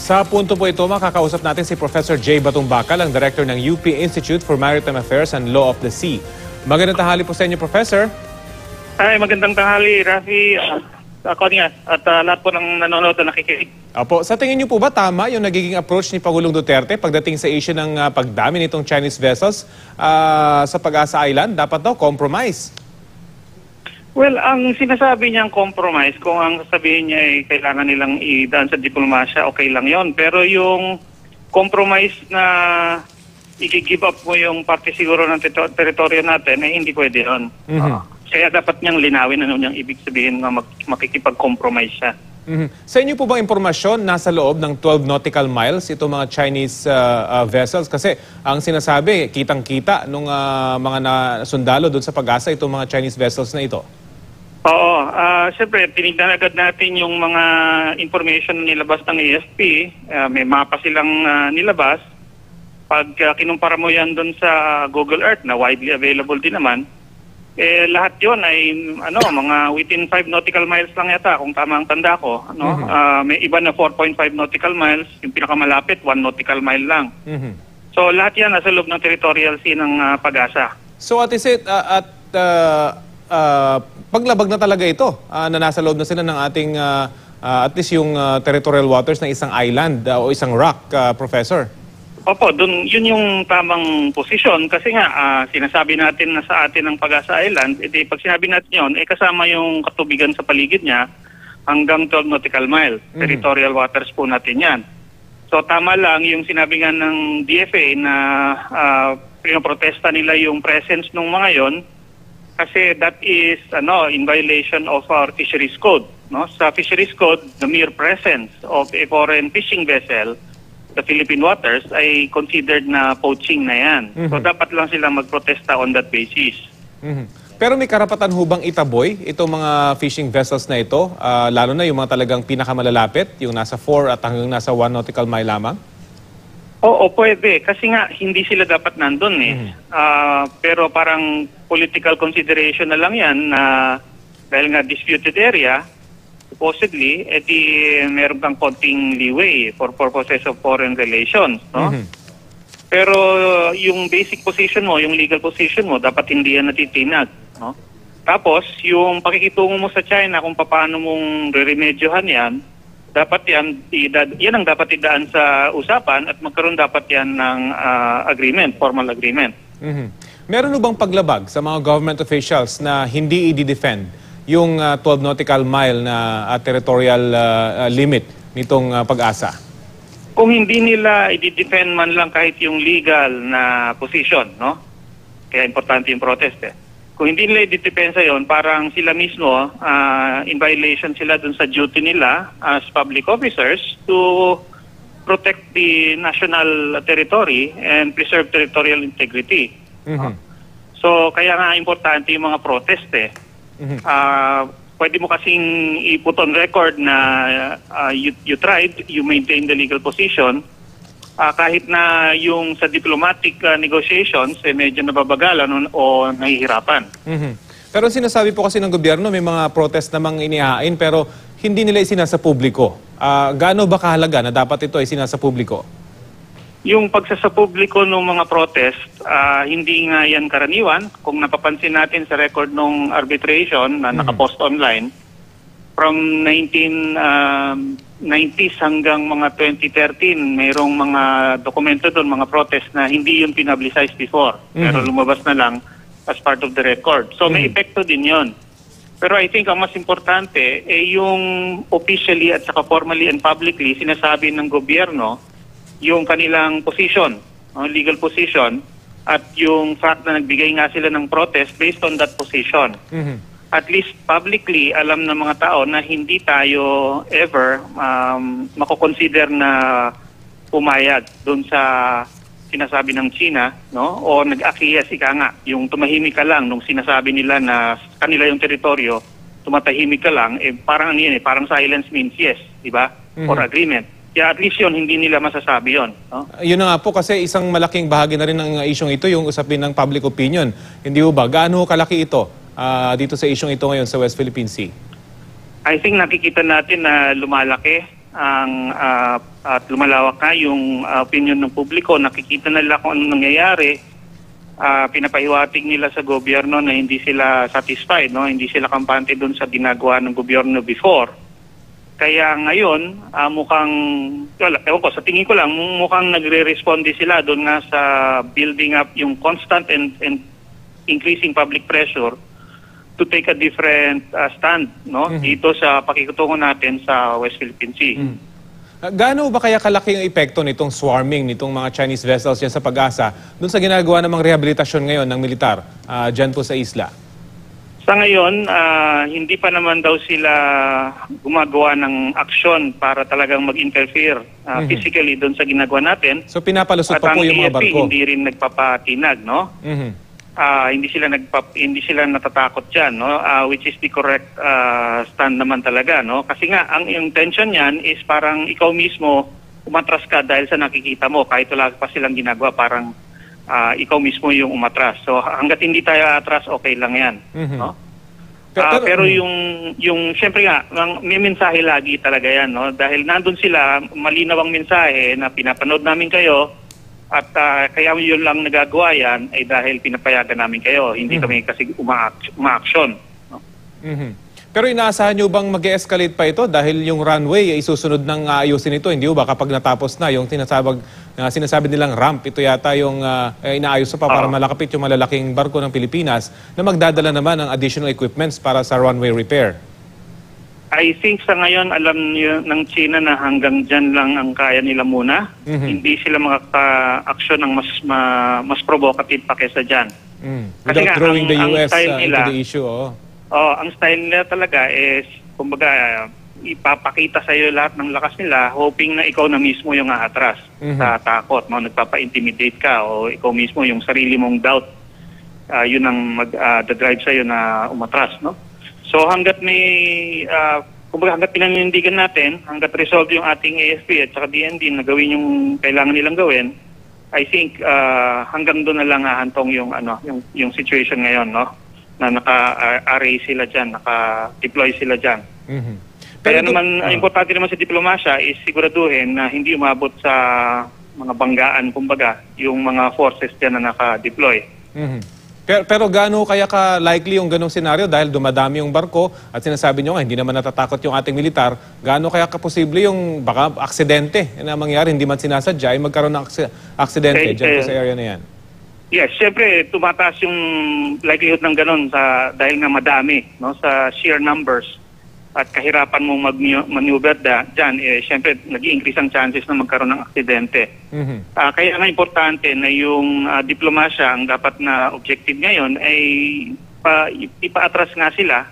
Sa punto po ito, makakausap natin si Professor J. Batungbakal, ang Director ng UP Institute for Maritime Affairs and Law of the Sea. Magandang tanghali po sa inyo, Professor. Ay, magandang tanghali, Rafi, ako niya, at lahat po ng nanonood na nakikinig. Opo, sa tingin niyo po ba tama yung nagiging approach ni Pangulong Duterte pagdating sa issue ng pagdami nitong Chinese vessels sa Pag-asa Island? Dapat daw compromise. Well, ang sinasabi niyang compromise, kung ang sasabihin niya ay kailangan nilang idaan sa diplomasya, okay lang yon. Pero yung compromise na i-give up mo yung parte siguro ng teritoryo natin, eh hindi pwede yun. Kaya dapat niyang linawin ano niyang ibig sabihin na makikipag-compromise siya. Sa inyo po bang impormasyon nasa loob ng 12 nautical miles itong mga Chinese vessels? Kasi ang sinasabi, kitang-kita nung mga sundalo doon sa Pag-asa itong mga Chinese vessels na ito. Oo. Siyempre, tinignan agad natin yung mga information na nilabas ng AFP. May mapa silang nilabas. Pag kinumpara mo yan doon sa Google Earth na widely available din naman, lahat yon ay mga within 5 nautical miles lang yata, kung tama ang tanda ko. May iba na 4.5 nautical miles, yung pinakamalapit 1 nautical mile lang. So lahat yan nasa loob ng territorial sea ng Pag-asa. So what is it paglabag na talaga ito na nasa loob na sila ng ating at least yung territorial waters ng isang island o isang rock, Professor? Opo, yun yung tamang posisyon kasi nga sinasabi natin na sa atin ng Pag-asa Island, pag sinabi natin yun, kasama yung katubigan sa paligid niya hanggang 12 nautical mile. Territorial waters po natin yan. So tama lang yung sinabi nga ng DFA na pinoprotesta nila yung presence ng mga yon kasi that is in violation of our fisheries code. Sa fisheries code, the mere presence of a foreign fishing vessel the Philippine waters ay considered na poaching na yan. So dapat lang silang magprotesta on that basis. Pero may karapatan hubang itaboy itong mga fishing vessels na ito, lalo na yung mga talagang pinakamalalapit, yung nasa 4 at hanggang nasa 1 nautical mile lamang? Oo, pwede. Kasi nga, hindi sila dapat nandun pero parang political consideration na lang yan na dahil nga disputed area, supposedly, meron kang konting leeway for purposes of foreign relations. Pero yung basic position mo, yung legal position mo, dapat hindi yan natitinag. Tapos, yung pakikitungo mo sa China kung paano mong re-remedyohan yan, dapat yan ang dapat idaan sa usapan at magkaroon dapat yan ng agreement, formal agreement. Meron bang paglabag sa mga government officials na hindi i-defend yung 12 nautical mile na territorial limit nitong Pag-asa? Kung hindi nila i-defend man lang kahit yung legal na position, kaya importante yung protest Kung hindi nila i-depensa yon, parang sila mismo, in violation sila dun sa duty nila as public officers to protect the national territory and preserve territorial integrity. So, kaya nga importante yung mga protest pwede mo kasing i-put on record na you tried, you maintain the legal position, kahit na yung sa diplomatic negotiations medyo nababagalan o nahihirapan. Pero sinasabi po kasi ng gobyerno may mga protest namang inihain pero hindi nila isinasa publiko. Gaano ba kahalaga na dapat ito ay isinasa publiko? Yung pagsasapubliko ng mga protest, hindi nga yan karaniwan. Kung napapansin natin sa record ng arbitration na nakapost online, from 1990s hanggang mga 2013, mayroong mga dokumento doon, mga protest na hindi yun pinablicize before. Pero lumabas na lang as part of the record. So may epekto din yun. Pero I think ang mas importante yung officially at saka formally and publicly sinasabi ng gobyerno yung kanilang position, legal position, at yung fact na nagbigay nga sila ng protest based on that position. At least publicly, alam ng mga tao na hindi tayo ever makukonsider na pumayag doon sa sinasabi ng China, o nag-acquiesce nga, yung tumahimik ka lang nung sinasabi nila na kanila yung teritoryo, tumatahimik ka lang, parang parang silence means yes, di ba? Or agreement. Kaya at least yun, hindi nila masasabi yun. Yun na nga po kasi isang malaking bahagi na rin ng isyong ito, yung usapin ng public opinion. Hindi ba? Gaano kalaki ito dito sa isyong ito ngayon sa West Philippine Sea? I think nakikita natin na lumalaki at lumalawak na yung opinion ng publiko, nakikita nila kung ano nangyayari, pinapahiwatig nila sa gobyerno na hindi sila satisfied, no? Hindi sila kampante doon sa ginagawa ng gobyerno before. Kaya ngayon, mukhang, ewan ko, sa tingin ko lang, mukhang nagre-responde sila doon nga sa building up yung constant and increasing public pressure to take a different stand, no? Dito sa pakikutungo natin sa West Philippine Sea. Gaano ba kaya kalaki yung epekto nitong swarming, nitong mga Chinese vessels dyan sa Pag-asa, doon sa ginagawa namang rehabilitasyon ngayon ng militar dyan po sa isla? Sa ngayon, hindi pa naman daw sila gumagawa ng aksyon para talagang mag-interfere physically doon sa ginagawa natin. So pinapalusot pa po yung mga AFP barko? Hindi rin nagpapatinag, no? Hindi sila natatakot diyan, no? Which is the correct stand naman talaga, no? Kasi nga ang intention niyan is parang ikaw mismo umatras ka dahil sa nakikita mo, kahit wala pa silang ginagawa, parang ikaw mismo yung umatras. So hangga't hindi tayo atras, okay lang 'yan, no? Pero yung syempre nga may mensahe lagi talaga 'yan, no? Dahil nandun sila, malinaw ang mensahe na pinapanood namin kayo. At kaya yun lang nagagawa yan ay dahil pinapayagan namin kayo. Hindi kami kasi uma-action. No? Pero inaasahan nyo bang mag-escalate pa ito dahil yung runway ay susunod ng ayusin ito? Hindi ba kapag natapos na yung sinasabi nilang ramp, ito yata yung inaayos pa para malakapit yung malalaking barko ng Pilipinas na magdadala naman ng additional equipments para sa runway repair? I think sa ngayon alam niyo ng China na hanggang dyan lang ang kaya nila muna. Hindi sila makaka-action ng mas provocative pa kaysa dyan. Kasi Without throwing the US into the issue. Ang style nila talaga is, kumbaga, ipapakita sa iyo lahat ng lakas nila, hoping na ikaw na mismo yung aatras sa takot. No? Nagpapa-intimidate ka o ikaw mismo yung sarili mong doubt. Yun ang mag-drive sa iyo na umatras, no? So hanggat hanggat pinanindigan natin, hanggat resolve yung ating AFP at saka DND na gawin yung kailangan nilang gawin, I think hanggang doon na lang hahantong yung situation ngayon, no? Na naka-array sila diyan, naka-deploy sila diyan. Kaya naman importante naman sa diplomasya is siguraduhin na hindi umabot sa mga banggaan, kumbaga, yung mga forces diyan na naka-deploy. Pero gaano kaya ka-likely yung ganong senaryo dahil dumadami yung barko at sinasabi nyo nga hindi naman natatakot yung ating militar, gaano kaya ka-posible yung baka aksidente na mangyari, hindi man sinasadya, ay magkaroon ng aksidente dyan po sa area na yan? Yes, syempre tumataas yung likelihood ng ganon dahil nga madami, no, sa sheer numbers at kahirapan mong mag-maneuver dyan, syempre nag-i-increase ang chances na magkaroon ng aksidente. Kaya nga importante na yung diplomasya, ang dapat na objective ngayon ay ipaatras nga sila.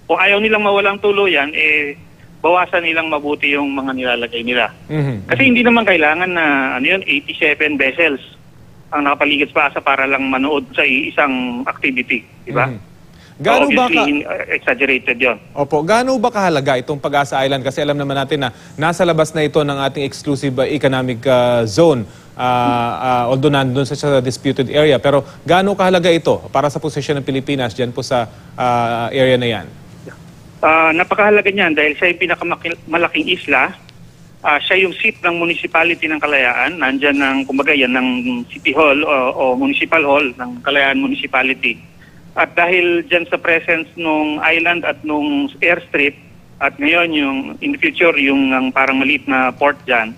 Kung ayaw nilang mawalang tuluyan, bawasan nilang mabuti yung mga nilalagay nila. Kasi hindi naman kailangan na 87 vessels ang nakapaligid sa asa para lang manood sa isang activity, di ba? Gaano ba exaggerated yon. Opo, gaano ba kahalaga itong Pag-asa Island? Kasi alam naman natin na nasa labas na ito ng ating exclusive economic zone, although nandun sa disputed area. Pero gaano kahalaga ito para sa posisyon ng Pilipinas dyan po sa area na yan? Napakahalaga niyan dahil siya yung pinakamalaking isla. Siya yung seat ng municipality ng Kalayaan. Nandyan ng, kumbaga yan, ng City Hall o Municipal Hall ng Kalayaan Municipality. At dahil dyan sa presence nung island at nung airstrip, at ngayon yung in the future yung parang maliit na port dyan,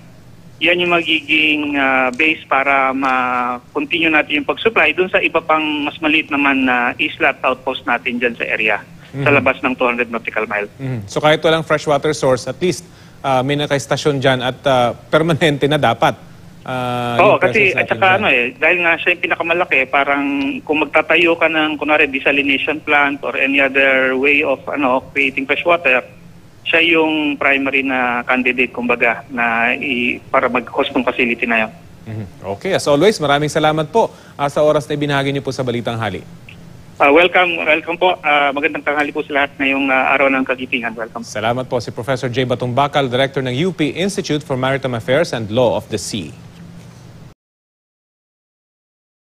yan yung magiging base para ma-continue natin yung pag-supply dun sa iba pang mas maliit naman na isla at outpost natin dyan sa area, sa labas ng 200 nautical mile. So kahit walang freshwater source, at least may naka-estasyon dyan at permanente na dapat. Kasi at saka dahil nga siya yung pinakamalaki, parang kung magtatayo ka ng kunwari desalination plant or any other way of creating fresh water, siya yung primary na candidate kumbaga na para mag-host ng facility na yun. Okay, as always, maraming salamat po sa oras na ibinahagi niyo po sa Balitang Hali. Welcome po. Magandang tanghali po sa lahat ngayong araw ng Kagitingan. Welcome. Salamat po si Professor J. Batong Bakal, Director ng UP Institute for Maritime Affairs and Law of the Sea.